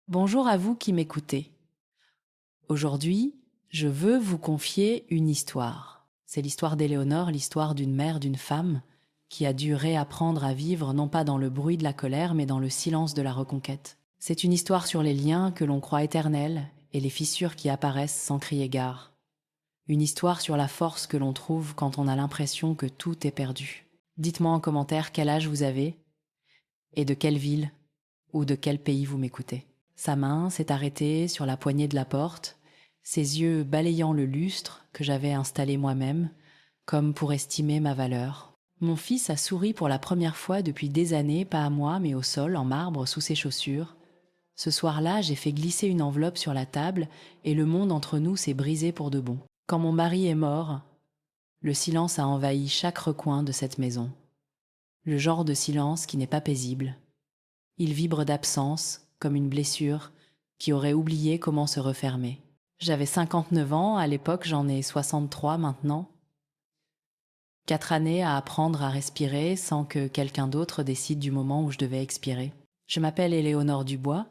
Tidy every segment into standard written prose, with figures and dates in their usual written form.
Bonjour à vous qui m'écoutez. Aujourd'hui, je veux vous confier une histoire. C'est l'histoire d'Éléonore, l'histoire d'une mère, d'une femme qui a dû réapprendre à vivre non pas dans le bruit de la colère, mais dans le silence de la reconquête. C'est une histoire sur les liens que l'on croit éternels et les fissures qui apparaissent sans crier gare. Une histoire sur la force que l'on trouve quand on a l'impression que tout est perdu. Dites-moi en commentaire quel âge vous avez et de quelle ville ou de quel pays vous m'écoutez. Sa main s'est arrêtée sur la poignée de la porte, ses yeux balayant le lustre que j'avais installé moi-même, comme pour estimer ma valeur. Mon fils a souri pour la première fois depuis des années, pas à moi, mais au sol, en marbre, sous ses chaussures. Ce soir-là, j'ai fait glisser une enveloppe sur la table et le monde entre nous s'est brisé pour de bon. Quand mon mari est mort, le silence a envahi chaque recoin de cette maison. Le genre de silence qui n'est pas paisible. Il vibre d'absence, comme une blessure, qui aurait oublié comment se refermer. J'avais 59 ans, à l'époque j'en ai 63 maintenant. 4 années à apprendre à respirer sans que quelqu'un d'autre décide du moment où je devais expirer. Je m'appelle Éléonore Dubois.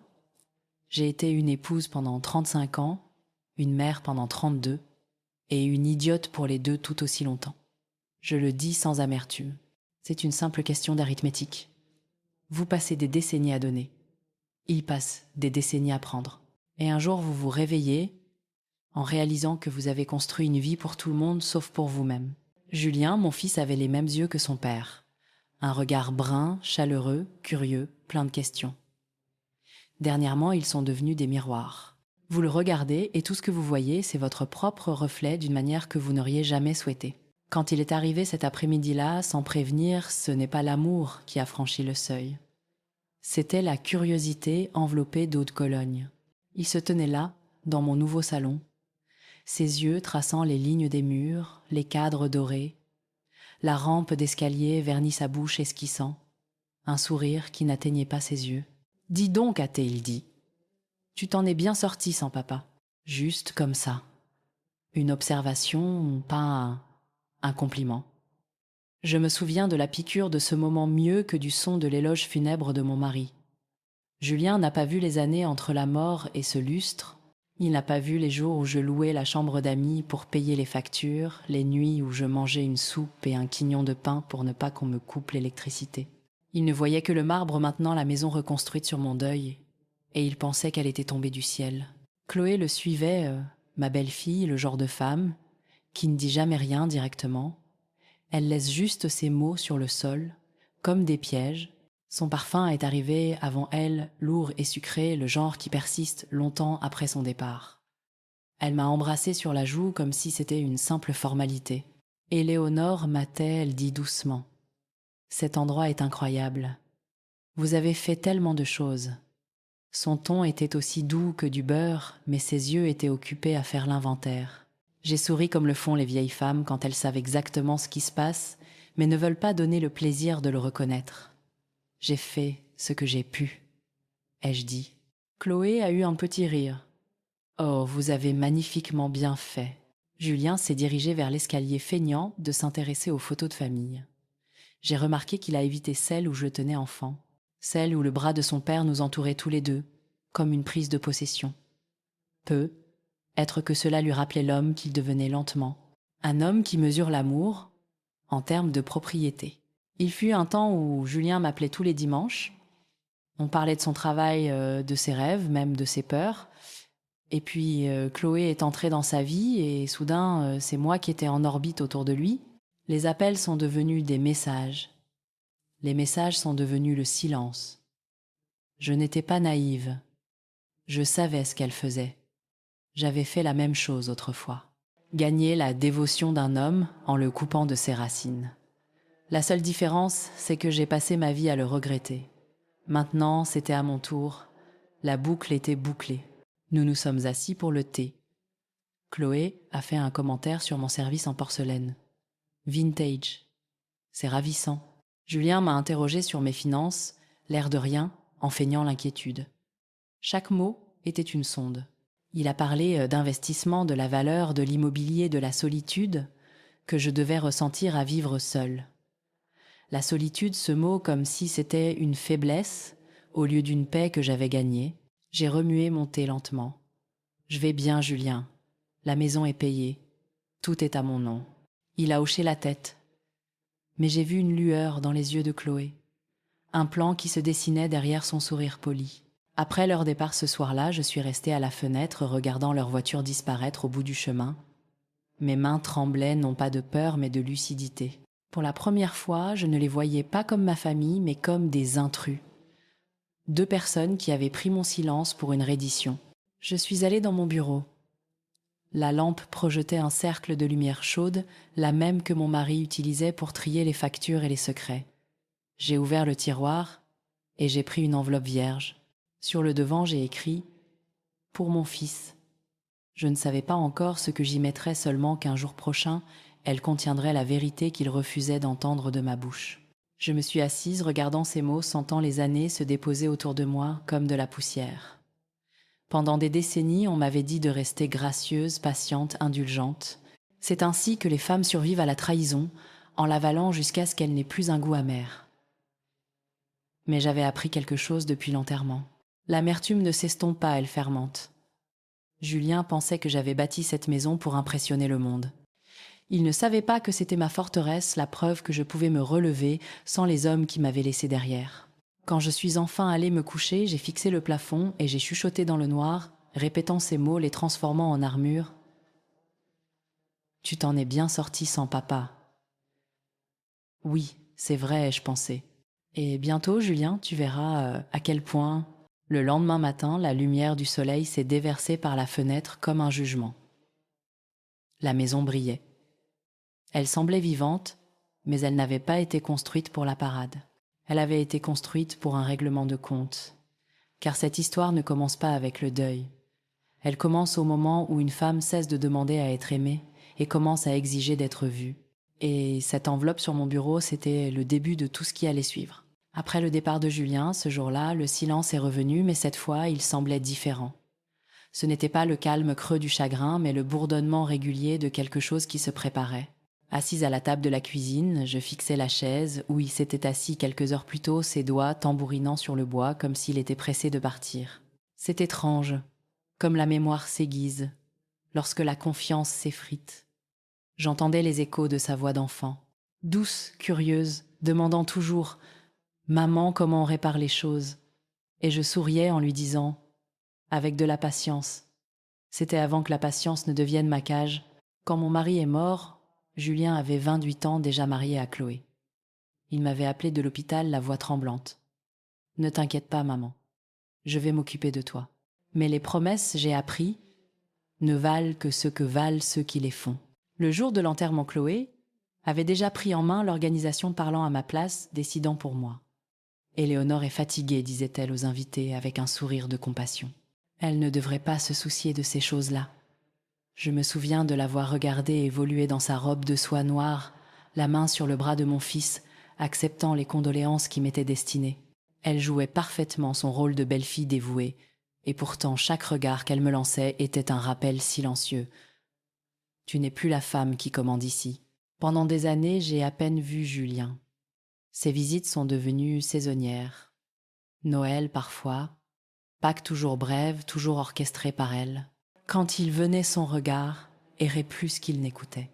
J'ai été une épouse pendant 35 ans, une mère pendant 32, et une idiote pour les deux tout aussi longtemps. Je le dis sans amertume. C'est une simple question d'arithmétique. Vous passez des décennies à donner. Il passe des décennies à prendre. Et un jour, vous vous réveillez en réalisant que vous avez construit une vie pour tout le monde sauf pour vous-même. Julien, mon fils, avait les mêmes yeux que son père. Un regard brun, chaleureux, curieux, plein de questions. Dernièrement, ils sont devenus des miroirs. Vous le regardez et tout ce que vous voyez, c'est votre propre reflet d'une manière que vous n'auriez jamais souhaité. Quand il est arrivé cet après-midi-là, sans prévenir, ce n'est pas l'amour qui a franchi le seuil. C'était la curiosité enveloppée d'eau de Cologne. Il se tenait là, dans mon nouveau salon, ses yeux traçant les lignes des murs, les cadres dorés, la rampe d'escalier vernie sa bouche esquissant, un sourire qui n'atteignait pas ses yeux. « Dis donc, Athée, il dit, tu t'en es bien sorti sans papa. » Juste comme ça. Une observation, pas un compliment. Je me souviens de la piqûre de ce moment mieux que du son de l'éloge funèbre de mon mari. Julien n'a pas vu les années entre la mort et ce lustre. Il n'a pas vu les jours où je louais la chambre d'amis pour payer les factures, les nuits où je mangeais une soupe et un quignon de pain pour ne pas qu'on me coupe l'électricité. Il ne voyait que le marbre maintenant, la maison reconstruite sur mon deuil, et il pensait qu'elle était tombée du ciel. Chloé le suivait, ma belle-fille, le genre de femme, qui ne dit jamais rien directement. Elle laisse juste ses mots sur le sol, comme des pièges. Son parfum est arrivé avant elle, lourd et sucré, le genre qui persiste longtemps après son départ. Elle m'a embrassé sur la joue comme si c'était une simple formalité. Éléonore matait, elle dit doucement. Cet endroit est incroyable. Vous avez fait tellement de choses. Son ton était aussi doux que du beurre, mais ses yeux étaient occupés à faire l'inventaire. J'ai souri comme le font les vieilles femmes quand elles savent exactement ce qui se passe, mais ne veulent pas donner le plaisir de le reconnaître. J'ai fait ce que j'ai pu, ai-je dit. Chloé a eu un petit rire. Oh, vous avez magnifiquement bien fait. Julien s'est dirigé vers l'escalier feignant de s'intéresser aux photos de famille. J'ai remarqué qu'il a évité celle où je tenais enfant, celle où le bras de son père nous entourait tous les deux, comme une prise de possession. Être que cela lui rappelait l'homme qu'il devenait lentement. Un homme qui mesure l'amour en termes de propriété. Il fut un temps où Julien m'appelait tous les dimanches. On parlait de son travail, de ses rêves, même de ses peurs. Et puis Chloé est entrée dans sa vie et soudain, c'est moi qui étais en orbite autour de lui. Les appels sont devenus des messages. Les messages sont devenus le silence. Je n'étais pas naïve. Je savais ce qu'elle faisait. J'avais fait la même chose autrefois. Gagner la dévotion d'un homme en le coupant de ses racines. La seule différence, c'est que j'ai passé ma vie à le regretter. Maintenant, c'était à mon tour. La boucle était bouclée. Nous nous sommes assis pour le thé. Chloé a fait un commentaire sur mon service en porcelaine. Vintage. C'est ravissant. Julien m'a interrogé sur mes finances, l'air de rien, en feignant l'inquiétude. Chaque mot était une sonde. Il a parlé d'investissement, de la valeur, de l'immobilier, de la solitude que je devais ressentir à vivre seule. La solitude, ce mot comme si c'était une faiblesse au lieu d'une paix que j'avais gagnée. J'ai remué mon thé lentement. Je vais bien, Julien. La maison est payée. Tout est à mon nom. Il a hoché la tête. Mais j'ai vu une lueur dans les yeux de Chloé. Un plan qui se dessinait derrière son sourire poli. Après leur départ ce soir-là, je suis restée à la fenêtre regardant leur voiture disparaître au bout du chemin. Mes mains tremblaient non pas de peur mais de lucidité. Pour la première fois, je ne les voyais pas comme ma famille mais comme des intrus. 2 personnes qui avaient pris mon silence pour une reddition. Je suis allée dans mon bureau. La lampe projetait un cercle de lumière chaude, la même que mon mari utilisait pour trier les factures et les secrets. J'ai ouvert le tiroir et j'ai pris une enveloppe vierge. Sur le devant, j'ai écrit « Pour mon fils ». Je ne savais pas encore ce que j'y mettrais, seulement qu'un jour prochain, elle contiendrait la vérité qu'il refusait d'entendre de ma bouche. Je me suis assise, regardant ces mots, sentant les années se déposer autour de moi comme de la poussière. Pendant des décennies, on m'avait dit de rester gracieuse, patiente, indulgente. C'est ainsi que les femmes survivent à la trahison, en l'avalant jusqu'à ce qu'elle n'ait plus un goût amer. Mais j'avais appris quelque chose depuis l'enterrement. L'amertume ne s'estompe pas, elle fermente. Julien pensait que j'avais bâti cette maison pour impressionner le monde. Il ne savait pas que c'était ma forteresse, la preuve que je pouvais me relever sans les hommes qui m'avaient laissé derrière. Quand je suis enfin allée me coucher, j'ai fixé le plafond et j'ai chuchoté dans le noir, répétant ces mots, les transformant en armure. « Tu t'en es bien sorti sans papa. » Oui, c'est vrai, je pensais. Et bientôt, Julien, tu verras à quel point, le lendemain matin, la lumière du soleil s'est déversée par la fenêtre comme un jugement. La maison brillait. Elle semblait vivante, mais elle n'avait pas été construite pour la parade. Elle avait été construite pour un règlement de compte. Car cette histoire ne commence pas avec le deuil. Elle commence au moment où une femme cesse de demander à être aimée et commence à exiger d'être vue. Et cette enveloppe sur mon bureau, c'était le début de tout ce qui allait suivre. Après le départ de Julien, ce jour-là, le silence est revenu, mais cette fois, il semblait différent. Ce n'était pas le calme creux du chagrin, mais le bourdonnement régulier de quelque chose qui se préparait. Assise à la table de la cuisine, je fixais la chaise où il s'était assis quelques heures plus tôt, ses doigts tambourinant sur le bois comme s'il était pressé de partir. C'est étrange, comme la mémoire s'aiguise, lorsque la confiance s'effrite. J'entendais les échos de sa voix d'enfant, douce, curieuse, demandant toujours « Maman, comment on répare les choses ?» Et je souriais en lui disant « Avec de la patience ». C'était avant que la patience ne devienne ma cage. Quand mon mari est mort, Julien avait 28 ans, déjà marié à Chloé. Il m'avait appelé de l'hôpital, la voix tremblante. « Ne t'inquiète pas, maman. Je vais m'occuper de toi. » Mais les promesses, j'ai appris, ne valent que ce que valent ceux qui les font. Le jour de l'enterrement, Chloé avait déjà pris en main l'organisation, parlant à ma place, décidant pour moi. « Éléonore est fatiguée, disait-elle aux invités avec un sourire de compassion. Elle ne devrait pas se soucier de ces choses-là. » Je me souviens de la voir regarder évoluer dans sa robe de soie noire, la main sur le bras de mon fils, acceptant les condoléances qui m'étaient destinées. Elle jouait parfaitement son rôle de belle-fille dévouée, et pourtant chaque regard qu'elle me lançait était un rappel silencieux. « Tu n'es plus la femme qui commande ici. » Pendant des années, j'ai à peine vu Julien. Ses visites sont devenues saisonnières. Noël parfois, Pâques toujours brèves, toujours orchestrées par elle. Quand il venait, son regard errait plus qu'il n'écoutait.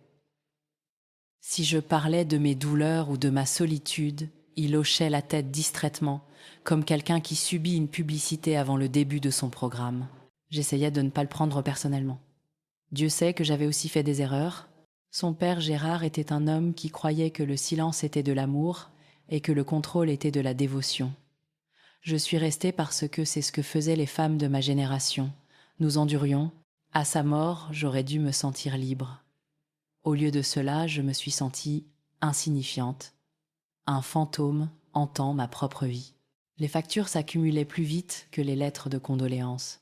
Si je parlais de mes douleurs ou de ma solitude, il hochait la tête distraitement, comme quelqu'un qui subit une publicité avant le début de son programme. J'essayais de ne pas le prendre personnellement. Dieu sait que j'avais aussi fait des erreurs. Son père Gérard était un homme qui croyait que le silence était de l'amour et que le contrôle était de la dévotion. Je suis restée parce que c'est ce que faisaient les femmes de ma génération. Nous endurions. À sa mort, j'aurais dû me sentir libre. Au lieu de cela, je me suis sentie insignifiante. Un fantôme hantant ma propre vie. Les factures s'accumulaient plus vite que les lettres de condoléances.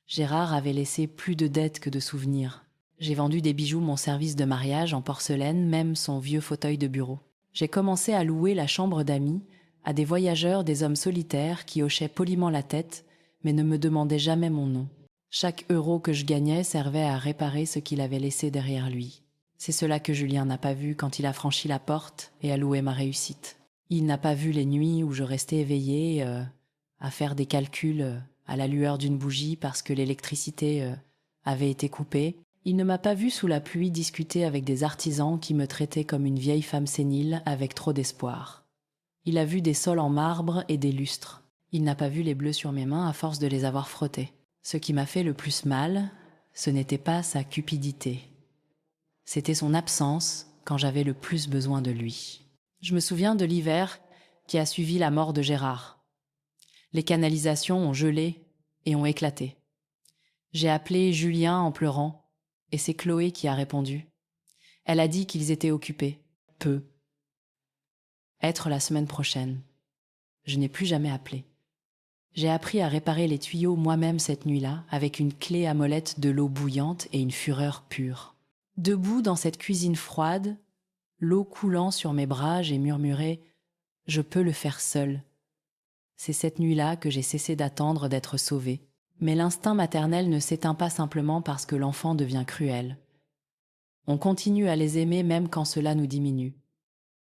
Gérard avait laissé plus de dettes que de souvenirs. J'ai vendu des bijoux, mon service de mariage en porcelaine, même son vieux fauteuil de bureau. J'ai commencé à louer la chambre d'amis à des voyageurs, des hommes solitaires qui hochaient poliment la tête, mais ne me demandaient jamais mon nom. Chaque euro que je gagnais servait à réparer ce qu'il avait laissé derrière lui. C'est cela que Julien n'a pas vu quand il a franchi la porte et a loué ma réussite. Il n'a pas vu les nuits où je restais éveillée à faire des calculs à la lueur d'une bougie parce que l'électricité avait été coupée. Il ne m'a pas vue sous la pluie discuter avec des artisans qui me traitaient comme une vieille femme sénile avec trop d'espoir. Il a vu des sols en marbre et des lustres. Il n'a pas vu les bleus sur mes mains à force de les avoir frottés. Ce qui m'a fait le plus mal, ce n'était pas sa cupidité. C'était son absence quand j'avais le plus besoin de lui. Je me souviens de l'hiver qui a suivi la mort de Gérard. Les canalisations ont gelé et ont éclaté. J'ai appelé Julien en pleurant, et c'est Chloé qui a répondu. Elle a dit qu'ils étaient occupés. Peu. Être la semaine prochaine. Je n'ai plus jamais appelé. J'ai appris à réparer les tuyaux moi-même cette nuit-là, avec une clé à molette, de l'eau bouillante et une fureur pure. Debout dans cette cuisine froide, l'eau coulant sur mes bras, j'ai murmuré « Je peux le faire seul ». C'est cette nuit-là que j'ai cessé d'attendre d'être sauvée. Mais l'instinct maternel ne s'éteint pas simplement parce que l'enfant devient cruel. On continue à les aimer même quand cela nous diminue.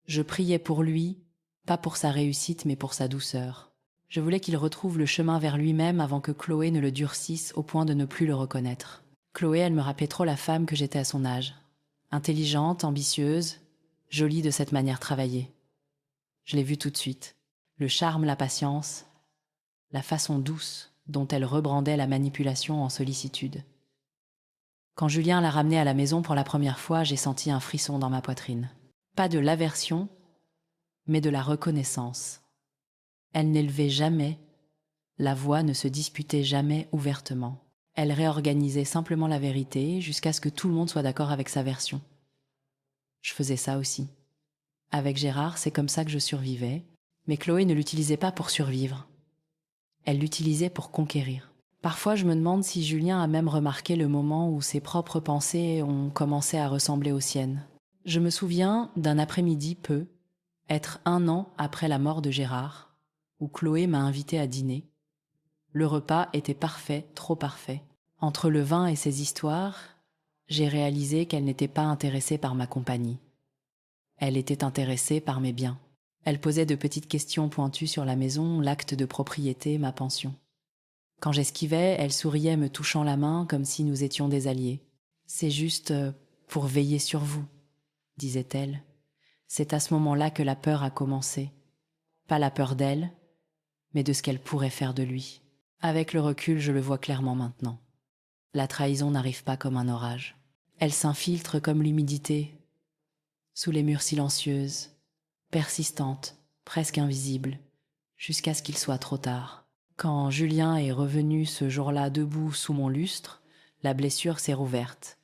Je priais pour lui, pas pour sa réussite mais pour sa douceur. Je voulais qu'il retrouve le chemin vers lui-même avant que Chloé ne le durcisse au point de ne plus le reconnaître. Chloé, elle me rappelait trop la femme que j'étais à son âge. Intelligente, ambitieuse, jolie de cette manière travaillée. Je l'ai vue tout de suite. Le charme, la patience, la façon douce dont elle rebrandait la manipulation en sollicitude. Quand Julien l'a ramenée à la maison pour la première fois, j'ai senti un frisson dans ma poitrine. Pas de l'aversion, mais de la reconnaissance. Elle n'élevait jamais, la voix ne se disputait jamais ouvertement. Elle réorganisait simplement la vérité jusqu'à ce que tout le monde soit d'accord avec sa version. Je faisais ça aussi. Avec Gérard, c'est comme ça que je survivais, mais Chloé ne l'utilisait pas pour survivre. Elle l'utilisait pour conquérir. Parfois, je me demande si Julien a même remarqué le moment où ses propres pensées ont commencé à ressembler aux siennes. Je me souviens d'un après-midi être 1 an après la mort de Gérard, où Chloé m'a invité à dîner. Le repas était parfait, trop parfait. Entre le vin et ses histoires, j'ai réalisé qu'elle n'était pas intéressée par ma compagnie. Elle était intéressée par mes biens. Elle posait de petites questions pointues sur la maison, l'acte de propriété, ma pension. Quand j'esquivais, elle souriait me touchant la main comme si nous étions des alliés. « C'est juste pour veiller sur vous », disait-elle. C'est à ce moment-là que la peur a commencé. Pas la peur d'elle, mais de ce qu'elle pourrait faire de lui. Avec le recul, je le vois clairement maintenant. La trahison n'arrive pas comme un orage. Elle s'infiltre comme l'humidité, sous les murs silencieuses, persistante, presque invisible, jusqu'à ce qu'il soit trop tard. Quand Julien est revenu ce jour-là debout sous mon lustre, la blessure s'est rouverte.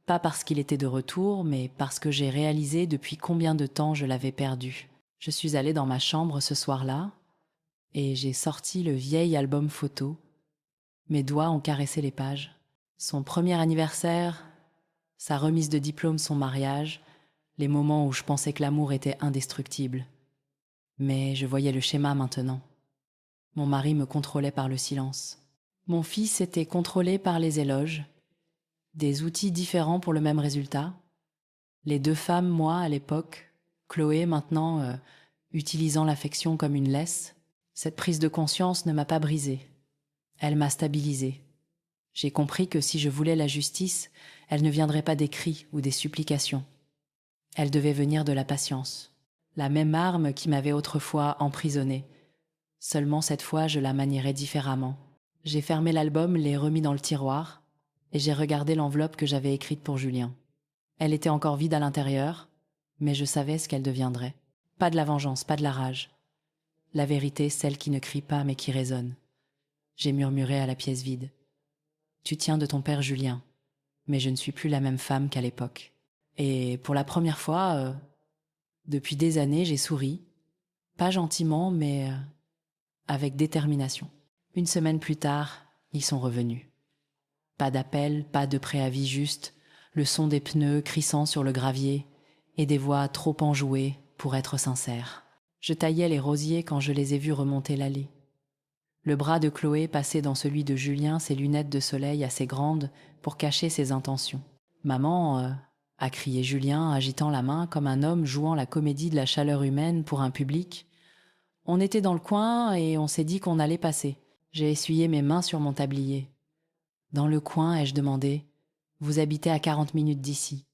Pas parce qu'il était de retour, mais parce que j'ai réalisé depuis combien de temps je l'avais perdu. Je suis allée dans ma chambre ce soir-là, et j'ai sorti le vieil album photo. Mes doigts ont caressé les pages. Son premier anniversaire, sa remise de diplôme, son mariage, les moments où je pensais que l'amour était indestructible. Mais je voyais le schéma maintenant. Mon mari me contrôlait par le silence. Mon fils était contrôlé par les éloges. Des outils différents pour le même résultat. Les 2 femmes, moi, à l'époque, Chloé, maintenant, utilisant l'affection comme une laisse. Cette prise de conscience ne m'a pas brisée. Elle m'a stabilisée. J'ai compris que si je voulais la justice, elle ne viendrait pas des cris ou des supplications. Elle devait venir de la patience. La même arme qui m'avait autrefois emprisonnée. Seulement cette fois, je la manierais différemment. J'ai fermé l'album, l'ai remis dans le tiroir, et j'ai regardé l'enveloppe que j'avais écrite pour Julien. Elle était encore vide à l'intérieur, mais je savais ce qu'elle deviendrait. Pas de la vengeance, pas de la rage. La vérité, celle qui ne crie pas mais qui résonne. J'ai murmuré à la pièce vide. Tu tiens de ton père Julien, mais je ne suis plus la même femme qu'à l'époque. Et pour la première fois, depuis des années, j'ai souri. Pas gentiment, mais avec détermination. 1 semaine plus tard, ils sont revenus. Pas d'appel, pas de préavis juste, le son des pneus crissant sur le gravier et des voix trop enjouées pour être sincères. Je taillais les rosiers quand je les ai vus remonter l'allée. Le bras de Chloé passait dans celui de Julien, ses lunettes de soleil assez grandes pour cacher ses intentions. « Maman !» a crié Julien, agitant la main comme un homme jouant la comédie de la chaleur humaine pour un public. On était dans le coin et on s'est dit qu'on allait passer. J'ai essuyé mes mains sur mon tablier. Dans le coin, ai-je demandé, « Vous habitez à 40 minutes d'ici ?»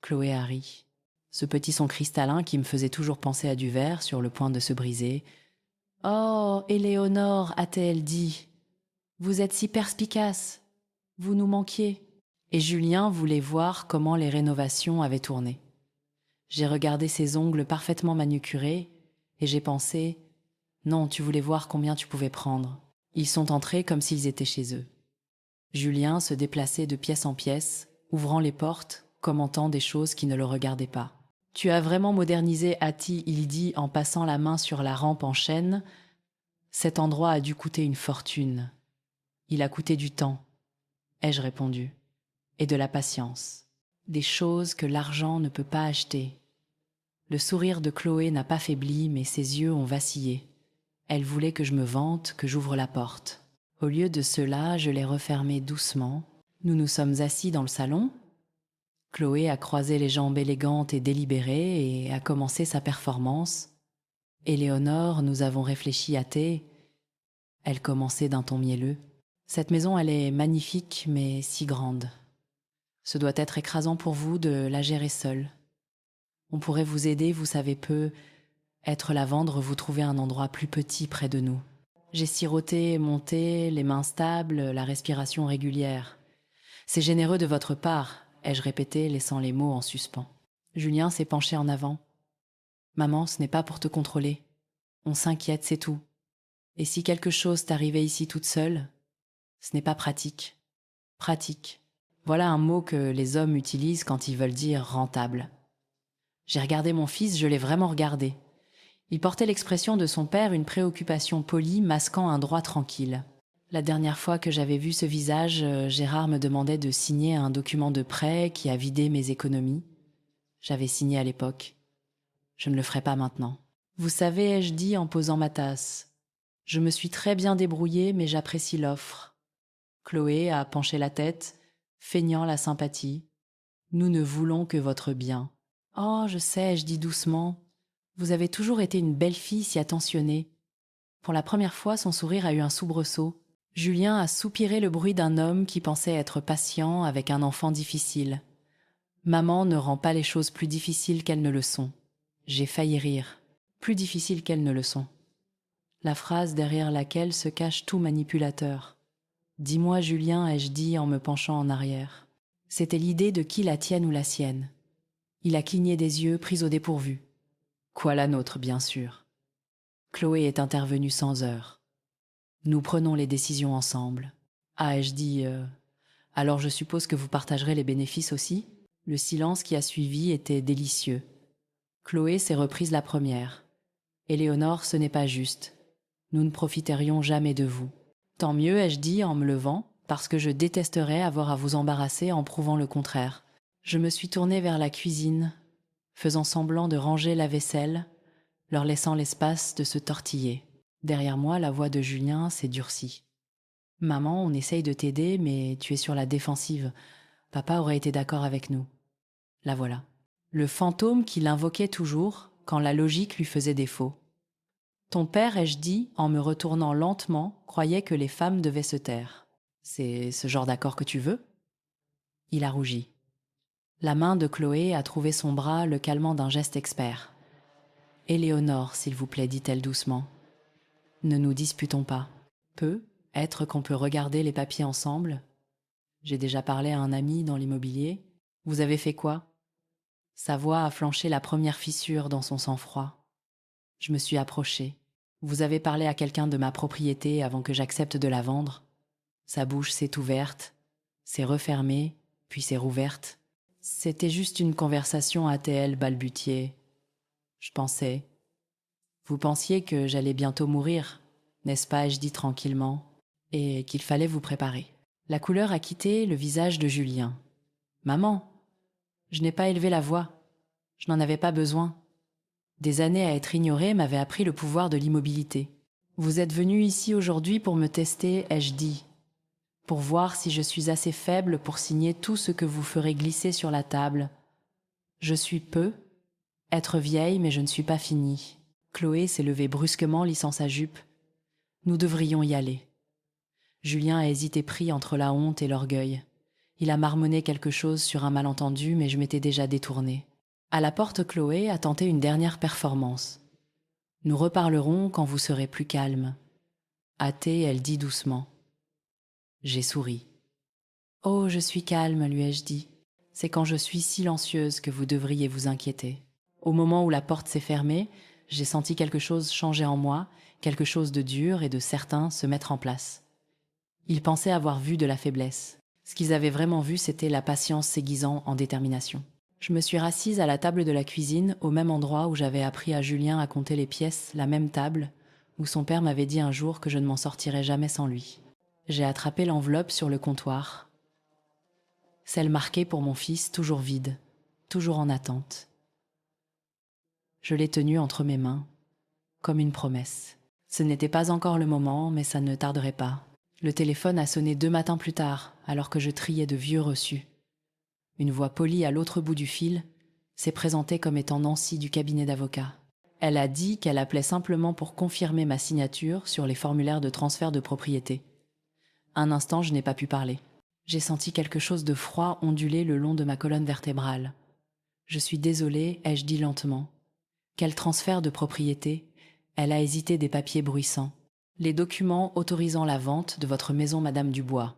Chloé a ri. Ce petit son cristallin qui me faisait toujours penser à du verre sur le point de se briser. « Oh, Éléonore, a-t-elle dit, vous êtes si perspicace, vous nous manquiez. » Et Julien voulait voir comment les rénovations avaient tourné. J'ai regardé ses ongles parfaitement manucurés et j'ai pensé, non, tu voulais voir combien tu pouvais prendre. Ils sont entrés comme s'ils étaient chez eux. Julien se déplaçait de pièce en pièce, ouvrant les portes, commentant des choses qui ne le regardaient pas. « Tu as vraiment modernisé, a-t-il dit en passant la main sur la rampe en chêne. Cet endroit a dû coûter une fortune. Il a coûté du temps, ai-je répondu, et de la patience. Des choses que l'argent ne peut pas acheter. » Le sourire de Chloé n'a pas faibli, mais ses yeux ont vacillé. Elle voulait que je me vante, que j'ouvre la porte. Au lieu de cela, je l'ai refermée doucement. Nous nous sommes assis dans le salon. Chloé a croisé les jambes élégantes et délibérées et a commencé sa performance. Éléonore, nous avons réfléchi à thé. Elle commençait d'un ton mielleux. Cette maison, elle est magnifique, mais si grande. Ce doit être écrasant pour vous de la gérer seule. On pourrait vous aider, vous savez peu. Être la vendre, vous trouvez un endroit plus petit près de nous. J'ai siroté et monté, les mains stables, la respiration régulière. C'est généreux de votre part, ai-je répété, laissant les mots en suspens. Julien s'est penché en avant. Maman, ce n'est pas pour te contrôler. On s'inquiète, c'est tout. Et si quelque chose t'arrivait ici toute seule, ce n'est pas pratique. Pratique. Voilà un mot que les hommes utilisent quand ils veulent dire rentable. J'ai regardé mon fils, je l'ai vraiment regardé. Il portait l'expression de son père, une préoccupation polie masquant un droit tranquille. La dernière fois que j'avais vu ce visage, Gérard me demandait de signer un document de prêt qui a vidé mes économies. J'avais signé à l'époque. Je ne le ferai pas maintenant. Vous savez, ai-je dit en posant ma tasse, je me suis très bien débrouillée, mais j'apprécie l'offre. Chloé a penché la tête, feignant la sympathie. Nous ne voulons que votre bien. Oh, je sais, je dis doucement. Vous avez toujours été une belle fille si attentionnée. Pour la première fois, son sourire a eu un soubresaut. Julien a soupiré le bruit d'un homme qui pensait être patient avec un enfant difficile. Maman ne rend pas les choses plus difficiles qu'elles ne le sont. J'ai failli rire. Plus difficiles qu'elles ne le sont. La phrase derrière laquelle se cache tout manipulateur. Dis-moi, Julien, ai-je dit en me penchant en arrière. C'était l'idée de qui la tienne ou la sienne. Il a cligné des yeux, pris au dépourvu. Quoi la nôtre, bien sûr. Chloé est intervenue sans heure. Nous prenons les décisions ensemble. Ah, ai-je dit, alors je suppose que vous partagerez les bénéfices aussi ? Le silence qui a suivi était délicieux. Chloé s'est reprise la première. Éléonore, ce n'est pas juste. Nous ne profiterions jamais de vous. Tant mieux, ai-je dit en me levant, parce que je détesterais avoir à vous embarrasser en prouvant le contraire. Je me suis tournée vers la cuisine, faisant semblant de ranger la vaisselle, leur laissant l'espace de se tortiller. Derrière moi, la voix de Julien s'est durcie. « Maman, on essaye de t'aider, mais tu es sur la défensive. Papa aurait été d'accord avec nous. » La voilà. Le fantôme qui l'invoquait toujours quand la logique lui faisait défaut. Ton père, ai-je dit, en me retournant lentement, croyait que les femmes devaient se taire. C'est ce genre d'accord que tu veux ? Il a rougi. La main de Chloé a trouvé son bras, le calmant d'un geste expert. « Éléonore, s'il vous plaît, dit-elle doucement. Ne nous disputons pas. Peut être qu'on peut regarder les papiers ensemble. J'ai déjà parlé à un ami dans l'immobilier. Vous avez fait quoi ? Sa voix a flanché la première fissure dans son sang-froid. Je me suis approchée. Vous avez parlé à quelqu'un de ma propriété avant que j'accepte de la vendre. Sa bouche s'est ouverte, s'est refermée, puis s'est rouverte. C'était juste une conversation, a-t-elle balbutié. Je pensais. Vous pensiez que j'allais bientôt mourir, n'est-ce pas, ai-je dit tranquillement, et qu'il fallait vous préparer. La couleur a quitté le visage de Julien. Maman, je n'ai pas élevé la voix. Je n'en avais pas besoin. Des années à être ignorée m'avaient appris le pouvoir de l'immobilité. Vous êtes venu ici aujourd'hui pour me tester, ai-je dit, pour voir si je suis assez faible pour signer tout ce que vous ferez glisser sur la table. Je suis peu, être vieille, mais je ne suis pas finie. Chloé s'est levée brusquement, lissant sa jupe. Nous devrions y aller. Julien a hésité pris entre la honte et l'orgueil. Il a marmonné quelque chose sur un malentendu, mais je m'étais déjà détournée. À la porte, Chloé a tenté une dernière performance. « Nous reparlerons quand vous serez plus calme. » Hâtée, elle dit doucement. J'ai souri. « Oh, je suis calme, lui ai-je dit. C'est quand je suis silencieuse que vous devriez vous inquiéter. » Au moment où la porte s'est fermée, j'ai senti quelque chose changer en moi, quelque chose de dur et de certain se mettre en place. Ils pensaient avoir vu de la faiblesse. Ce qu'ils avaient vraiment vu, c'était la patience s'aiguisant en détermination. Je me suis rassise à la table de la cuisine, au même endroit où j'avais appris à Julien à compter les pièces, la même table, où son père m'avait dit un jour que je ne m'en sortirais jamais sans lui. J'ai attrapé l'enveloppe sur le comptoir, celle marquée pour mon fils, toujours vide, toujours en attente. Je l'ai tenue entre mes mains, comme une promesse. Ce n'était pas encore le moment, mais ça ne tarderait pas. Le téléphone a sonné 2 matins plus tard, alors que je triais de vieux reçus. Une voix polie à l'autre bout du fil s'est présentée comme étant Nancy du cabinet d'avocat. Elle a dit qu'elle appelait simplement pour confirmer ma signature sur les formulaires de transfert de propriété. Un instant, je n'ai pas pu parler. J'ai senti quelque chose de froid onduler le long de ma colonne vertébrale. Je suis désolée, ai-je dit lentement. Quel transfert de propriété? Elle a hésité des papiers bruissants. Les documents autorisant la vente de votre maison Madame Dubois.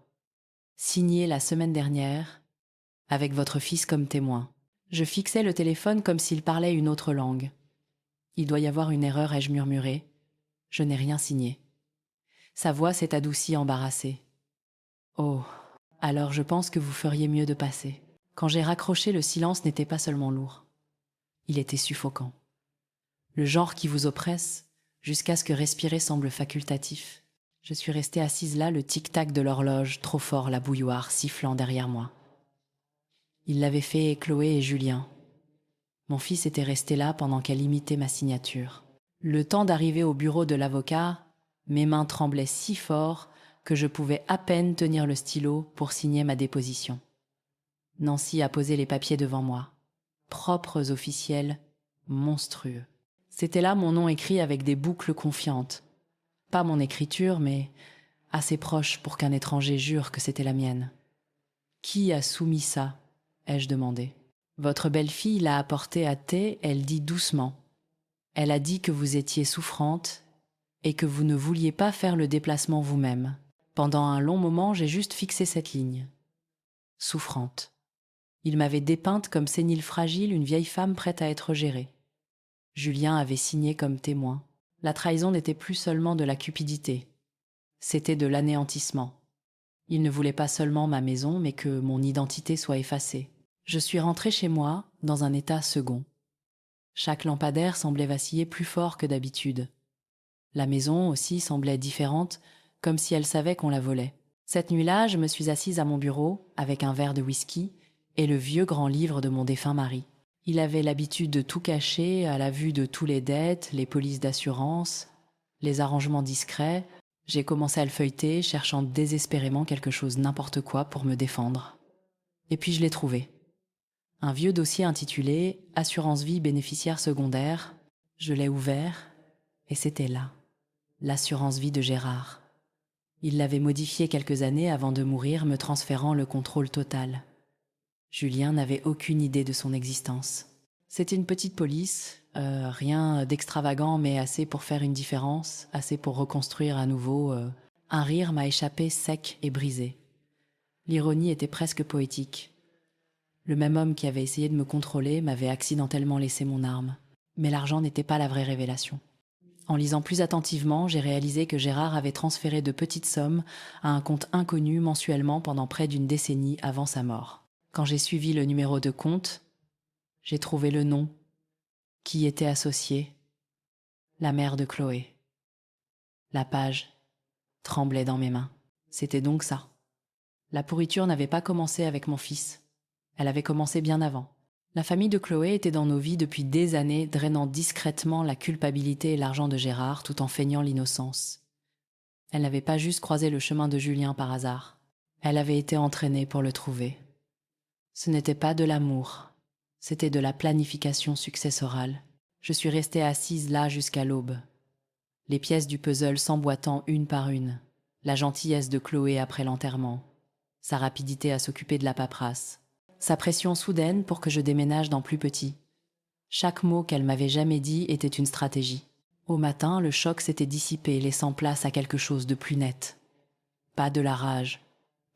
Signés la semaine dernière, avec votre fils comme témoin. Je fixais le téléphone comme s'il parlait une autre langue. Il doit y avoir une erreur, ai-je murmuré. Je n'ai rien signé. Sa voix s'est adoucie, embarrassée. Oh, alors je pense que vous feriez mieux de passer. Quand j'ai raccroché, le silence n'était pas seulement lourd. Il était suffocant. Le genre qui vous oppresse, jusqu'à ce que respirer semble facultatif. Je suis restée assise là, le tic-tac de l'horloge, trop fort, la bouilloire sifflant derrière moi. Il l'avait fait Chloé et Julien. Mon fils était resté là pendant qu'elle imitait ma signature. Le temps d'arriver au bureau de l'avocat, mes mains tremblaient si fort que je pouvais à peine tenir le stylo pour signer ma déposition. Nancy a posé les papiers devant moi. Propres, officiels, monstrueux. C'était là mon nom écrit avec des boucles confiantes. Pas mon écriture, mais assez proche pour qu'un étranger jure que c'était la mienne. Qui a soumis ça ? Ai-je demandé. Votre belle-fille l'a apporté à thé, elle dit doucement. Elle a dit que vous étiez souffrante et que vous ne vouliez pas faire le déplacement vous-même. Pendant un long moment, j'ai juste fixé cette ligne. Souffrante. Il m'avait dépeinte comme sénile fragile, une vieille femme prête à être gérée. Julien avait signé comme témoin. La trahison n'était plus seulement de la cupidité. C'était de l'anéantissement. Il ne voulait pas seulement ma maison, mais que mon identité soit effacée. Je suis rentrée chez moi dans un état second. Chaque lampadaire semblait vaciller plus fort que d'habitude. La maison aussi semblait différente, comme si elle savait qu'on la volait. Cette nuit-là, je me suis assise à mon bureau, avec un verre de whisky et le vieux grand livre de mon défunt mari. Il avait l'habitude de tout cacher à la vue de tous les dettes, les polices d'assurance, les arrangements discrets. J'ai commencé à le feuilleter, cherchant désespérément quelque chose, n'importe quoi, pour me défendre. Et puis je l'ai trouvé. Un vieux dossier intitulé « Assurance vie bénéficiaire secondaire ». Je l'ai ouvert et c'était là, l'assurance vie de Gérard. Il l'avait modifié quelques années avant de mourir, me transférant le contrôle total. Julien n'avait aucune idée de son existence. C'était une petite police, rien d'extravagant mais assez pour faire une différence, assez pour reconstruire à nouveau. Un rire m'a échappé sec et brisé. L'ironie était presque poétique. Le même homme qui avait essayé de me contrôler m'avait accidentellement laissé mon arme. Mais l'argent n'était pas la vraie révélation. En lisant plus attentivement, j'ai réalisé que Gérard avait transféré de petites sommes à un compte inconnu mensuellement pendant près d'une décennie avant sa mort. Quand j'ai suivi le numéro de compte, j'ai trouvé le nom qui y était associé, la mère de Chloé. La page tremblait dans mes mains. C'était donc ça. La pourriture n'avait pas commencé avec mon fils. Elle avait commencé bien avant. La famille de Chloé était dans nos vies depuis des années, drainant discrètement la culpabilité et l'argent de Gérard tout en feignant l'innocence. Elle n'avait pas juste croisé le chemin de Julien par hasard. Elle avait été entraînée pour le trouver. Ce n'était pas de l'amour, c'était de la planification successorale. Je suis restée assise là jusqu'à l'aube, les pièces du puzzle s'emboîtant une par une. La gentillesse de Chloé après l'enterrement, sa rapidité à s'occuper de la paperasse, sa pression soudaine pour que je déménage dans plus petit. Chaque mot qu'elle m'avait jamais dit était une stratégie. Au matin, le choc s'était dissipé, laissant place à quelque chose de plus net. Pas de la rage,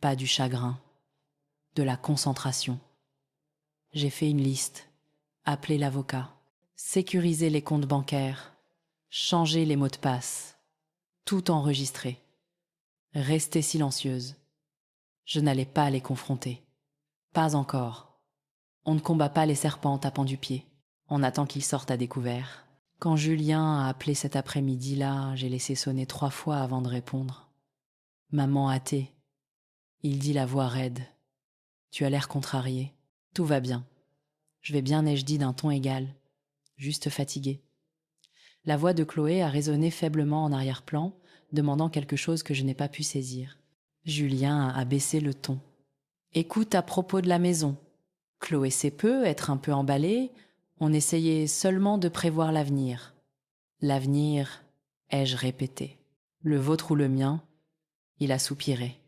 pas du chagrin, de la concentration. J'ai fait une liste, appelé l'avocat, sécurisé les comptes bancaires, changé les mots de passe, tout enregistré. Rester silencieuse. Je n'allais pas les confronter. Pas encore. On ne combat pas les serpents en tapant du pied. On attend qu'ils sortent à découvert. Quand Julien a appelé cet après-midi-là, j'ai laissé sonner 3 fois avant de répondre. Maman athée. Il dit la voix raide. Tu as l'air contrarié. Tout va bien. Je vais bien, ai-je dit d'un ton égal. Juste fatigué. La voix de Chloé a résonné faiblement en arrière-plan, demandant quelque chose que je n'ai pas pu saisir. Julien a baissé le ton. Écoute à propos de la maison. Chloé sait peu, être un peu emballée. On essayait seulement de prévoir l'avenir. L'avenir, ai-je répété. Le vôtre ou le mien? Il a soupiré.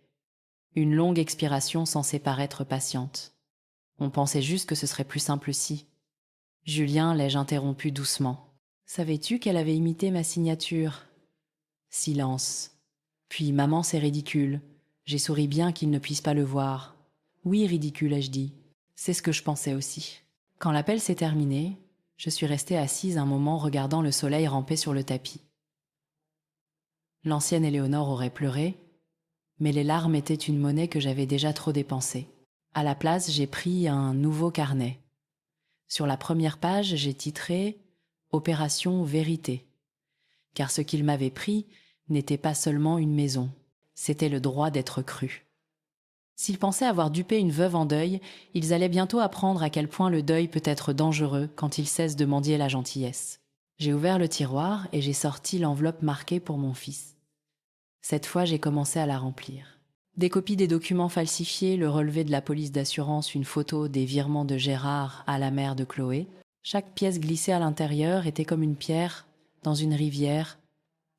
Une longue expiration censée paraître patiente. On pensait juste que ce serait plus simple si. Julien l'ai-je interrompu doucement. Savais-tu qu'elle avait imité ma signature? Silence. Puis maman, c'est ridicule. J'ai souri bien qu'il ne puisse pas le voir. Oui, ridicule, ai-je dit. C'est ce que je pensais aussi. Quand l'appel s'est terminé, je suis restée assise un moment regardant le soleil ramper sur le tapis. L'ancienne Éléonore aurait pleuré, mais les larmes étaient une monnaie que j'avais déjà trop dépensée. À la place, j'ai pris un nouveau carnet. Sur la première page, j'ai titré « Opération Vérité », car ce qu'il m'avait pris n'était pas seulement une maison, c'était le droit d'être cru. S'ils pensaient avoir dupé une veuve en deuil, ils allaient bientôt apprendre à quel point le deuil peut être dangereux quand il cesse de mendier la gentillesse. J'ai ouvert le tiroir et j'ai sorti l'enveloppe marquée pour mon fils. Cette fois, j'ai commencé à la remplir. Des copies des documents falsifiés, le relevé de la police d'assurance, une photo des virements de Gérard à la mère de Chloé. Chaque pièce glissée à l'intérieur était comme une pierre dans une rivière,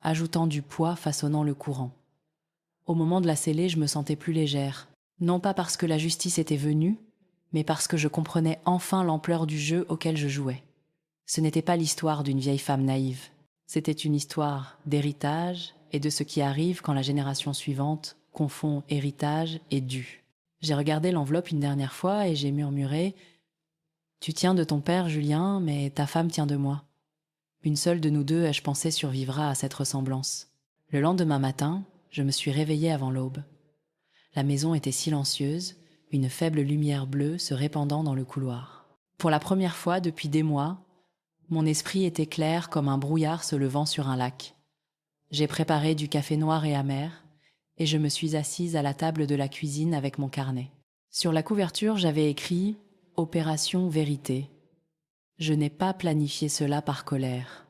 ajoutant du poids, façonnant le courant. Au moment de la sceller, je me sentais plus légère. Non pas parce que la justice était venue, mais parce que je comprenais enfin l'ampleur du jeu auquel je jouais. Ce n'était pas l'histoire d'une vieille femme naïve. C'était une histoire d'héritage et de ce qui arrive quand la génération suivante confond héritage et dû. J'ai regardé l'enveloppe une dernière fois et j'ai murmuré « Tu tiens de ton père, Julien, mais ta femme tient de moi. Une seule de nous deux, ai-je pensé, survivra à cette ressemblance. » Le lendemain matin, je me suis réveillée avant l'aube. La maison était silencieuse, une faible lumière bleue se répandant dans le couloir. Pour la première fois depuis des mois, mon esprit était clair comme un brouillard se levant sur un lac. J'ai préparé du café noir et amer, et je me suis assise à la table de la cuisine avec mon carnet. Sur la couverture, j'avais écrit « Opération Vérité ». Je n'ai pas planifié cela par colère.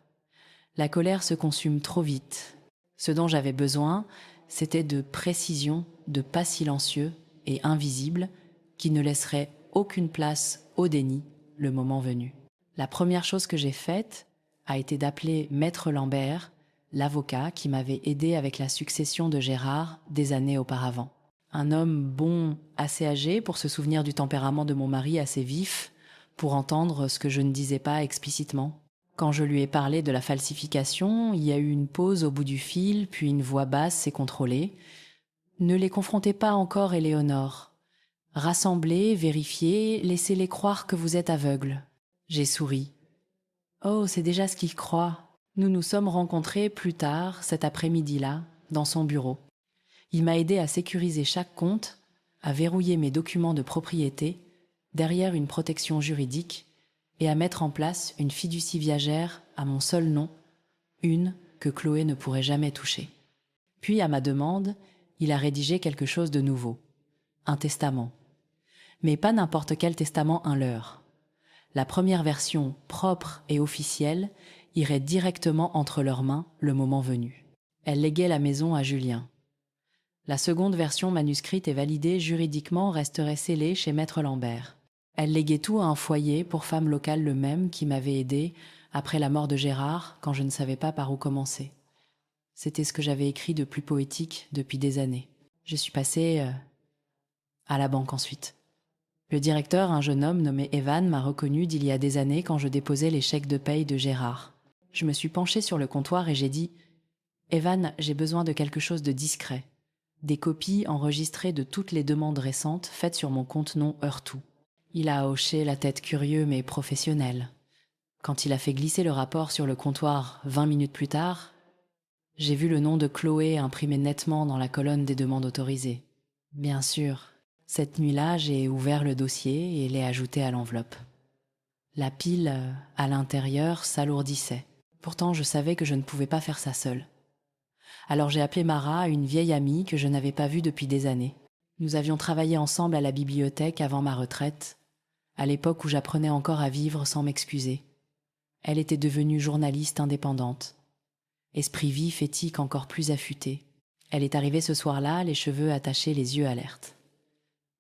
La colère se consume trop vite. Ce dont j'avais besoin, c'était de précision, de pas silencieux et invisible qui ne laisserait aucune place au déni le moment venu. La première chose que j'ai faite a été d'appeler Maître Lambert, l'avocat qui m'avait aidé avec la succession de Gérard des années auparavant. Un homme bon, assez âgé pour se souvenir du tempérament de mon mari assez vif, pour entendre ce que je ne disais pas explicitement. Quand je lui ai parlé de la falsification, il y a eu une pause au bout du fil, puis une voix basse et contrôlée. « Ne les confrontez pas encore, Éléonore. Rassemblez, vérifiez, laissez-les croire que vous êtes aveugle. » J'ai souri. « Oh, c'est déjà ce qu'il croit. » Nous nous sommes rencontrés plus tard, cet après-midi-là, dans son bureau. Il m'a aidé à sécuriser chaque compte, à verrouiller mes documents de propriété, derrière une protection juridique, et à mettre en place une fiducie viagère à mon seul nom, une que Chloé ne pourrait jamais toucher. Puis, à ma demande, il a rédigé quelque chose de nouveau, un testament. Mais pas n'importe quel testament un leurre. La première version, propre et officielle, irait directement entre leurs mains le moment venu. Elle léguait la maison à Julien. La seconde version manuscrite et validée juridiquement resterait scellée chez Maître Lambert. Elle léguait tout à un foyer pour femmes locales le même qui m'avait aidé après la mort de Gérard quand je ne savais pas par où commencer. C'était ce que j'avais écrit de plus poétique depuis des années. Je suis passée à la banque ensuite. Le directeur, un jeune homme nommé Evan, m'a reconnue d'il y a des années quand je déposais les chèques de paye de Gérard. Je me suis penchée sur le comptoir et j'ai dit « Evan, j'ai besoin de quelque chose de discret. Des copies enregistrées de toutes les demandes récentes faites sur mon compte non Heurtout. » Il a hoché la tête curieux mais professionnel. Quand il a fait glisser le rapport sur le comptoir 20 minutes plus tard, j'ai vu le nom de Chloé imprimé nettement dans la colonne des demandes autorisées. Bien sûr, cette nuit-là, j'ai ouvert le dossier et l'ai ajouté à l'enveloppe. La pile à l'intérieur s'alourdissait. Pourtant, je savais que je ne pouvais pas faire ça seule. Alors j'ai appelé Mara, une vieille amie que je n'avais pas vue depuis des années. Nous avions travaillé ensemble à la bibliothèque avant ma retraite, à l'époque où j'apprenais encore à vivre sans m'excuser. Elle était devenue journaliste indépendante. Esprit vif, éthique encore plus affûté. Elle est arrivée ce soir-là, les cheveux attachés, les yeux alertes.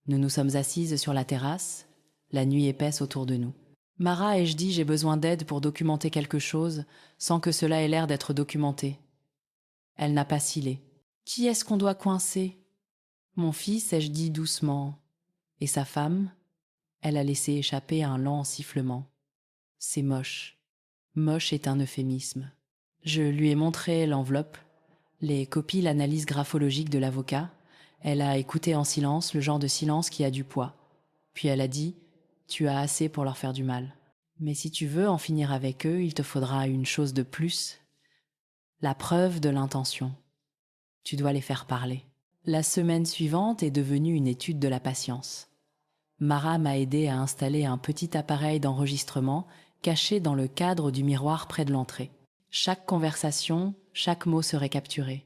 Nous nous sommes assises sur la terrasse, la nuit épaisse autour de nous. Mara, ai-je dit, j'ai besoin d'aide pour documenter quelque chose, sans que cela ait l'air d'être documenté. Elle n'a pas cillé. Qui est-ce qu'on doit coincer? Mon fils, ai-je dit doucement. Et sa femme? Elle a laissé échapper un lent sifflement. C'est moche. Moche est un euphémisme. Je lui ai montré l'enveloppe, les copies, l'analyse graphologique de l'avocat. Elle a écouté en silence, le genre de silence qui a du poids. Puis elle a dit « Tu as assez pour leur faire du mal. Mais si tu veux en finir avec eux, il te faudra une chose de plus, la preuve de l'intention. Tu dois les faire parler. » La semaine suivante est devenue une étude de la patience. Mara m'a aidé à installer un petit appareil d'enregistrement caché dans le cadre du miroir près de l'entrée. Chaque conversation, chaque mot serait capturé.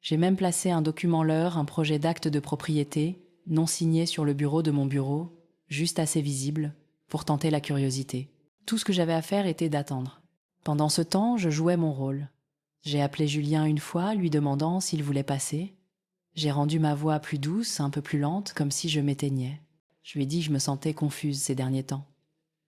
J'ai même placé un document leur, un projet d'acte de propriété, non signé sur le bureau de mon bureau, juste assez visible, pour tenter la curiosité. Tout ce que j'avais à faire était d'attendre. Pendant ce temps, je jouais mon rôle. J'ai appelé Julien une fois, lui demandant s'il voulait passer. J'ai rendu ma voix plus douce, un peu plus lente, comme si je m'éteignais. Je lui ai dit que je me sentais confuse ces derniers temps.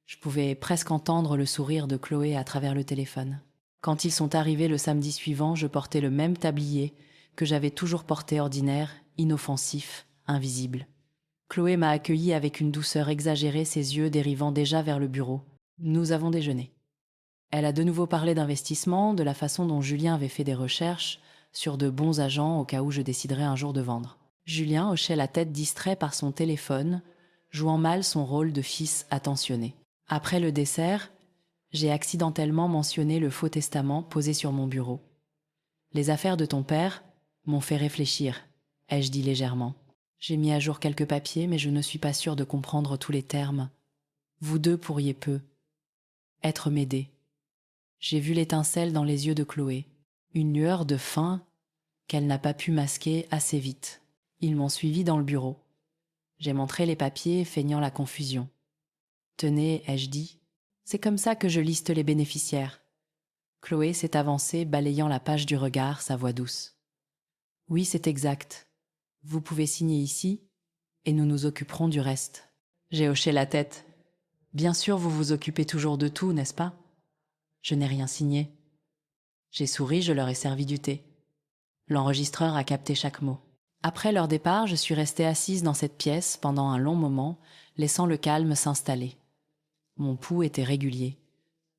Je pouvais presque entendre le sourire de Chloé à travers le téléphone. Quand ils sont arrivés le samedi suivant, je portais le même tablier que j'avais toujours porté ordinaire, inoffensif, invisible. Chloé m'a accueilli avec une douceur exagérée, ses yeux dérivant déjà vers le bureau. Nous avons déjeuné. Elle a de nouveau parlé d'investissement, de la façon dont Julien avait fait des recherches sur de bons agents au cas où je déciderais un jour de vendre. Julien hochait la tête distrait par son téléphone, jouant mal son rôle de fils attentionné. Après le dessert, j'ai accidentellement mentionné le faux testament posé sur mon bureau. Les affaires de ton père m'ont fait réfléchir, ai-je dit légèrement. J'ai mis à jour quelques papiers, mais je ne suis pas sûre de comprendre tous les termes. Vous deux pourriez peu être m'aider. J'ai vu l'étincelle dans les yeux de Chloé, une lueur de faim qu'elle n'a pas pu masquer assez vite. Ils m'ont suivi dans le bureau. J'ai montré les papiers, feignant la confusion. Tenez, ai-je dit, c'est comme ça que je liste les bénéficiaires. Chloé s'est avancée, balayant la page du regard, sa voix douce. Oui, c'est exact. Vous pouvez signer ici, et nous nous occuperons du reste. J'ai hoché la tête. Bien sûr, vous vous occupez toujours de tout, n'est-ce pas? Je n'ai rien signé. J'ai souri, je leur ai servi du thé. L'enregistreur a capté chaque mot. Après leur départ, je suis restée assise dans cette pièce pendant un long moment, laissant le calme s'installer. Mon pouls était régulier.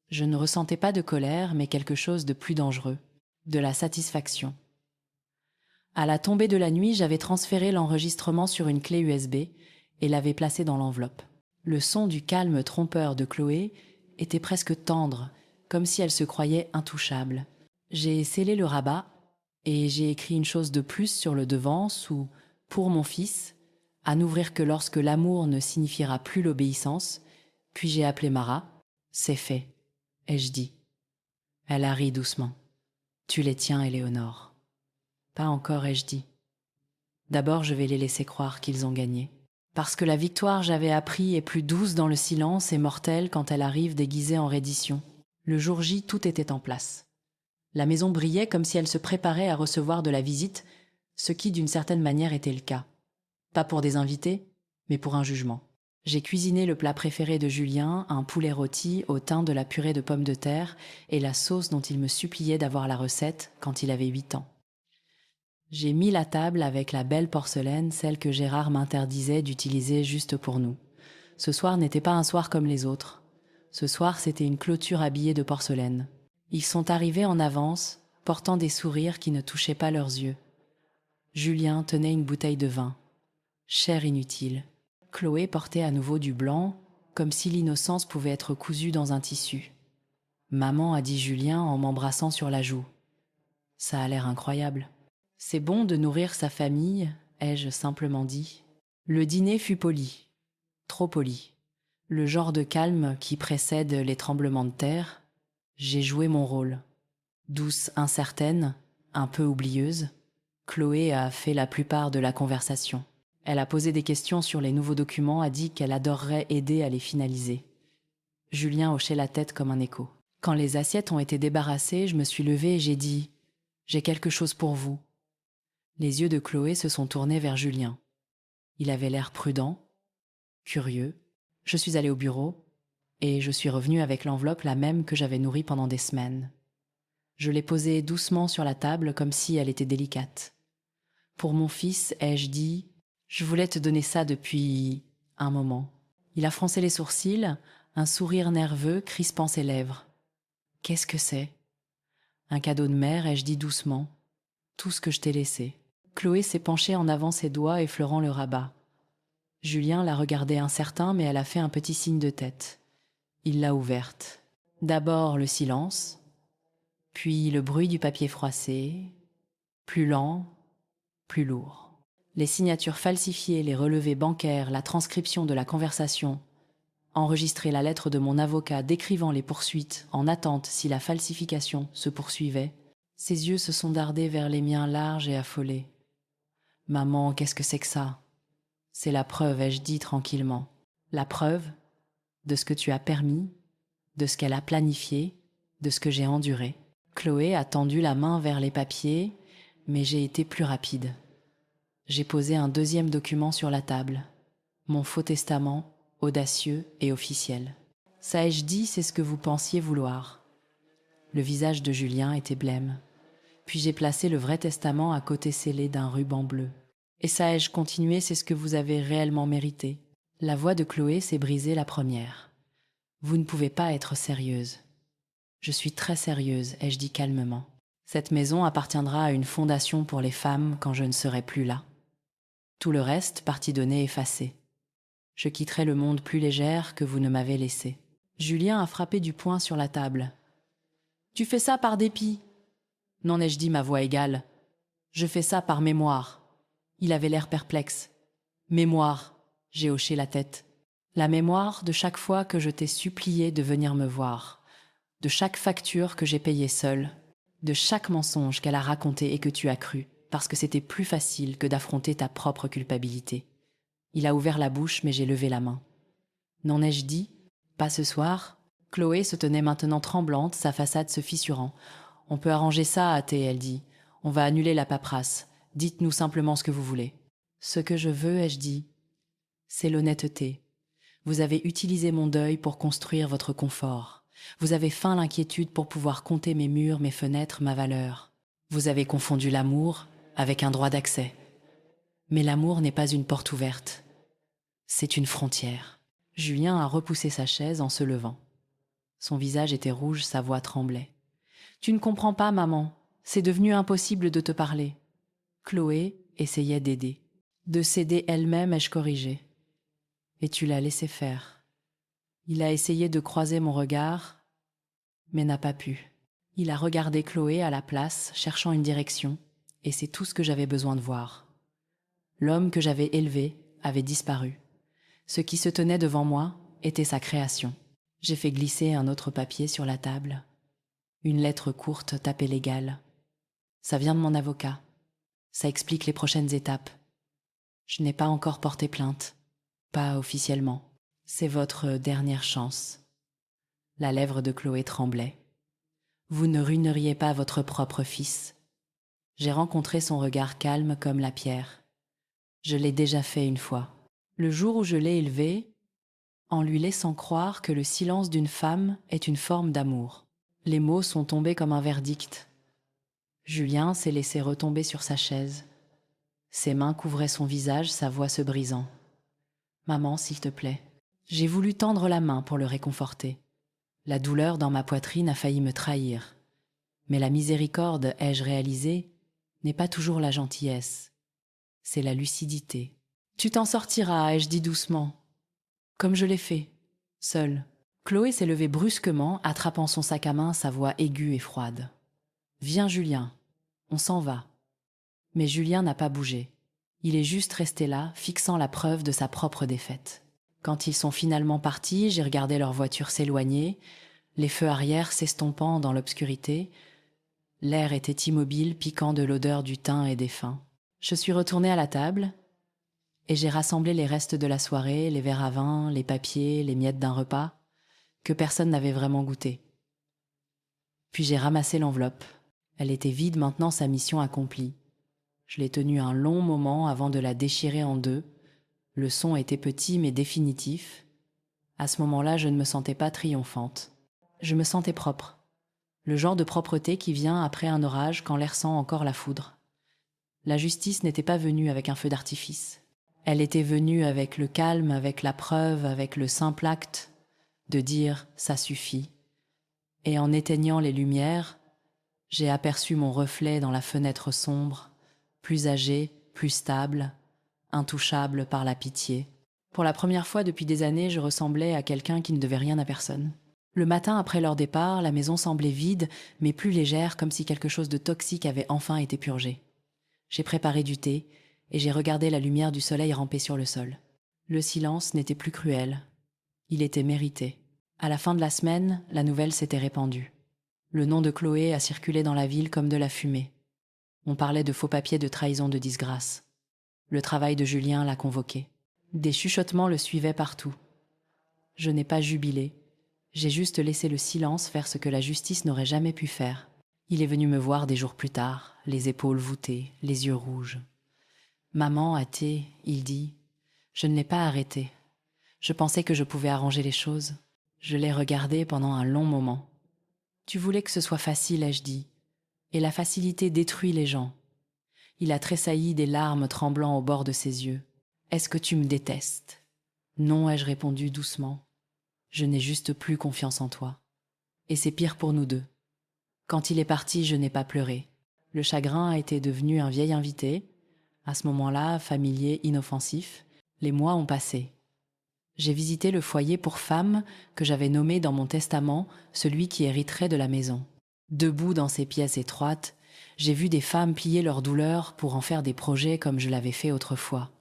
Je ne ressentais pas de colère, mais quelque chose de plus dangereux, de la satisfaction. À la tombée de la nuit, j'avais transféré l'enregistrement sur une clé USB et l'avais placé dans l'enveloppe. Le son du calme trompeur de Chloé était presque tendre, comme si elle se croyait intouchable. J'ai scellé le rabat et j'ai écrit une chose de plus sur le devant sous « Pour mon fils », à n'ouvrir que lorsque l'amour ne signifiera plus l'obéissance, puis j'ai appelé Mara. C'est fait, ai-je dit. Elle a ri doucement. Tu les tiens, Éléonore. Pas encore, ai-je dit. D'abord, je vais les laisser croire qu'ils ont gagné. Parce que la victoire, j'avais appris, est plus douce dans le silence et mortelle quand elle arrive déguisée en reddition. Le jour J, tout était en place. La maison brillait comme si elle se préparait à recevoir de la visite, ce qui, d'une certaine manière, était le cas. Pas pour des invités, mais pour un jugement. J'ai cuisiné le plat préféré de Julien, un poulet rôti au thym de la purée de pommes de terre et la sauce dont il me suppliait d'avoir la recette quand il avait 8 ans. J'ai mis la table avec la belle porcelaine, celle que Gérard m'interdisait d'utiliser juste pour nous. Ce soir n'était pas un soir comme les autres. Ce soir, c'était une clôture habillée de porcelaine. Ils sont arrivés en avance, portant des sourires qui ne touchaient pas leurs yeux. Julien tenait une bouteille de vin. Chair inutile. Chloé portait à nouveau du blanc, comme si l'innocence pouvait être cousue dans un tissu. Maman, a dit Julien en m'embrassant sur la joue. Ça a l'air incroyable. C'est bon de nourrir sa famille, ai-je simplement dit. Le dîner fut poli, trop poli. Le genre de calme qui précède les tremblements de terre. J'ai joué mon rôle. Douce, incertaine, un peu oublieuse, Chloé a fait la plupart de la conversation. Elle a posé des questions sur les nouveaux documents, a dit qu'elle adorerait aider à les finaliser. Julien hochait la tête comme un écho. Quand les assiettes ont été débarrassées, je me suis levée et j'ai dit « J'ai quelque chose pour vous ». Les yeux de Chloé se sont tournés vers Julien. Il avait l'air prudent, curieux. Je suis allée au bureau et je suis revenue avec l'enveloppe, la même que j'avais nourrie pendant des semaines. Je l'ai posée doucement sur la table comme si elle était délicate. Pour mon fils, ai-je dit, je voulais te donner ça depuis un moment. Il a froncé les sourcils, un sourire nerveux crispant ses lèvres. Qu'est-ce que c'est? Un cadeau de mère, ai-je dit doucement. Tout ce que je t'ai laissé. Chloé s'est penchée en avant ses doigts effleurant le rabat. Julien l'a regardée incertain, mais elle a fait un petit signe de tête. Il l'a ouverte. D'abord le silence, puis le bruit du papier froissé, plus lent, plus lourd. Les signatures falsifiées, les relevés bancaires, la transcription de la conversation, enregistrer la lettre de mon avocat décrivant les poursuites en attente si la falsification se poursuivait. Ses yeux se sont dardés vers les miens larges et affolés. « Maman, qu'est-ce que c'est que ça ?»« C'est la preuve, ai-je dit tranquillement. La preuve de ce que tu as permis, de ce qu'elle a planifié, de ce que j'ai enduré. » Chloé a tendu la main vers les papiers, mais j'ai été plus rapide. J'ai posé un deuxième document sur la table. Mon faux testament, audacieux et officiel. Ça, ai-je dit, c'est ce que vous pensiez vouloir. Le visage de Julien était blême. Puis j'ai placé le vrai testament à côté scellé d'un ruban bleu. Et ça, ai-je continué, c'est ce que vous avez réellement mérité. La voix de Chloé s'est brisée la première. Vous ne pouvez pas être sérieuse. Je suis très sérieuse, ai-je dit calmement. Cette maison appartiendra à une fondation pour les femmes quand je ne serai plus là. Tout le reste, partie donnée, effacé. Je quitterai le monde plus légère que vous ne m'avez laissé. Julien a frappé du poing sur la table. « Tu fais ça par dépit ?» ?»« Non, ai-je dit, ma voix égale. Je fais ça par mémoire. » Il avait l'air perplexe. « Mémoire ?» J'ai hoché la tête. « La mémoire de chaque fois que je t'ai supplié de venir me voir, de chaque facture que j'ai payée seule, de chaque mensonge qu'elle a raconté et que tu as cru, parce que c'était plus facile que d'affronter ta propre culpabilité. » Il a ouvert la bouche, mais j'ai levé la main. « N'en ai-je dit ? Pas ce soir ?» Chloé se tenait maintenant tremblante, sa façade se fissurant. « On peut arranger ça, hâté, elle dit. On va annuler la paperasse. Dites-nous simplement ce que vous voulez. »« Ce que je veux, ai-je dit, c'est l'honnêteté. Vous avez utilisé mon deuil pour construire votre confort. Vous avez feint l'inquiétude pour pouvoir compter mes murs, mes fenêtres, ma valeur. Vous avez confondu l'amour avec un droit d'accès. Mais l'amour n'est pas une porte ouverte. C'est une frontière. » Julien a repoussé sa chaise en se levant. Son visage était rouge, sa voix tremblait. « Tu ne comprends pas, maman. C'est devenu impossible de te parler. » Chloé essayait d'aider. De céder elle-même, ai-je corrigé. Et tu l'as laissé faire. Il a essayé de croiser mon regard, mais n'a pas pu. Il a regardé Chloé à la place, cherchant une direction, et c'est tout ce que j'avais besoin de voir. L'homme que j'avais élevé avait disparu. Ce qui se tenait devant moi était sa création. J'ai fait glisser un autre papier sur la table. Une lettre courte tapée légale. Ça vient de mon avocat. Ça explique les prochaines étapes. Je n'ai pas encore porté plainte. Pas officiellement. C'est votre dernière chance. La lèvre de Chloé tremblait. Vous ne ruineriez pas votre propre fils. J'ai rencontré son regard calme comme la pierre. Je l'ai déjà fait une fois. Le jour où je l'ai élevé, en lui laissant croire que le silence d'une femme est une forme d'amour. Les mots sont tombés comme un verdict. Julien s'est laissé retomber sur sa chaise. Ses mains couvraient son visage, sa voix se brisant. « Maman, s'il te plaît. » J'ai voulu tendre la main pour le réconforter. La douleur dans ma poitrine a failli me trahir. Mais la miséricorde, ai-je réalisé, n'est pas toujours la gentillesse. C'est la lucidité. « Tu t'en sortiras, ai-je dit doucement. Comme je l'ai fait, seule. » Chloé s'est levée brusquement, attrapant son sac à main, sa voix aiguë et froide. « Viens, Julien, on s'en va. » Mais Julien n'a pas bougé. Il est juste resté là, fixant la preuve de sa propre défaite. Quand ils sont finalement partis, j'ai regardé leur voiture s'éloigner, les feux arrière s'estompant dans l'obscurité. L'air était immobile, piquant de l'odeur du thym et des fins. Je suis retournée à la table et j'ai rassemblé les restes de la soirée, les verres à vin, les papiers, les miettes d'un repas que personne n'avait vraiment goûté. Puis j'ai ramassé l'enveloppe. Elle était vide maintenant, sa mission accomplie. Je l'ai tenue un long moment avant de la déchirer en deux. Le son était petit mais définitif. À ce moment-là, je ne me sentais pas triomphante. Je me sentais propre. Le genre de propreté qui vient après un orage quand l'air sent encore la foudre. La justice n'était pas venue avec un feu d'artifice. Elle était venue avec le calme, avec la preuve, avec le simple acte de dire « ça suffit ». Et en éteignant les lumières, j'ai aperçu mon reflet dans la fenêtre sombre, plus âgé, plus stable, intouchable par la pitié. Pour la première fois depuis des années, je ressemblais à quelqu'un qui ne devait rien à personne. Le matin après leur départ, la maison semblait vide, mais plus légère, comme si quelque chose de toxique avait enfin été purgé. J'ai préparé du thé, et j'ai regardé la lumière du soleil ramper sur le sol. Le silence n'était plus cruel. Il était mérité. À la fin de la semaine, la nouvelle s'était répandue. Le nom de Chloé a circulé dans la ville comme de la fumée. On parlait de faux papiers de trahison de disgrâce. Le travail de Julien l'a convoqué. Des chuchotements le suivaient partout. Je n'ai pas jubilé. J'ai juste laissé le silence faire ce que la justice n'aurait jamais pu faire. Il est venu me voir des jours plus tard, les épaules voûtées, les yeux rouges. « Maman, athée, il dit. Je ne l'ai pas arrêté. Je pensais que je pouvais arranger les choses. Je l'ai regardé pendant un long moment. Tu voulais que ce soit facile, ai-je dit. Et la facilité détruit les gens. » Il a tressailli, des larmes tremblant au bord de ses yeux. « Est-ce que tu me détestes ?» ?»« Non, ai-je répondu doucement. Je n'ai juste plus confiance en toi. Et c'est pire pour nous deux. Quand il est parti, je n'ai pas pleuré. Le chagrin a été devenu un vieil invité. À ce moment-là, familier, inoffensif. Les mois ont passé. J'ai visité le foyer pour femmes que j'avais nommé dans mon testament celui qui hériterait de la maison. Debout dans ces pièces étroites, j'ai vu des femmes plier leur douleur pour en faire des projets comme je l'avais fait autrefois.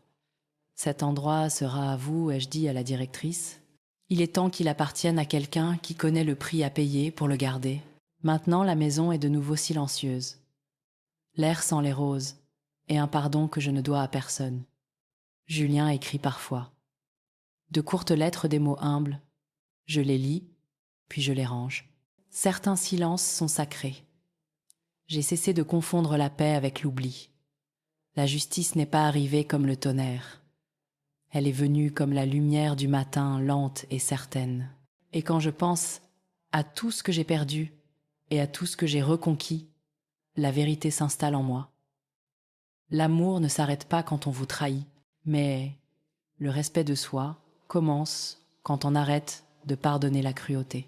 Cet endroit sera à vous, ai-je dit à la directrice. Il est temps qu'il appartienne à quelqu'un qui connaît le prix à payer pour le garder. Maintenant, la maison est de nouveau silencieuse. L'air sent les roses, et un pardon que je ne dois à personne. Julien écrit parfois. De courtes lettres, des mots humbles. Je les lis, puis je les range. Certains silences sont sacrés. J'ai cessé de confondre la paix avec l'oubli. La justice n'est pas arrivée comme le tonnerre. Elle est venue comme la lumière du matin, lente et certaine. Et quand je pense à tout ce que j'ai perdu et à tout ce que j'ai reconquis, la vérité s'installe en moi. L'amour ne s'arrête pas quand on vous trahit, mais le respect de soi commence quand on arrête de pardonner la cruauté.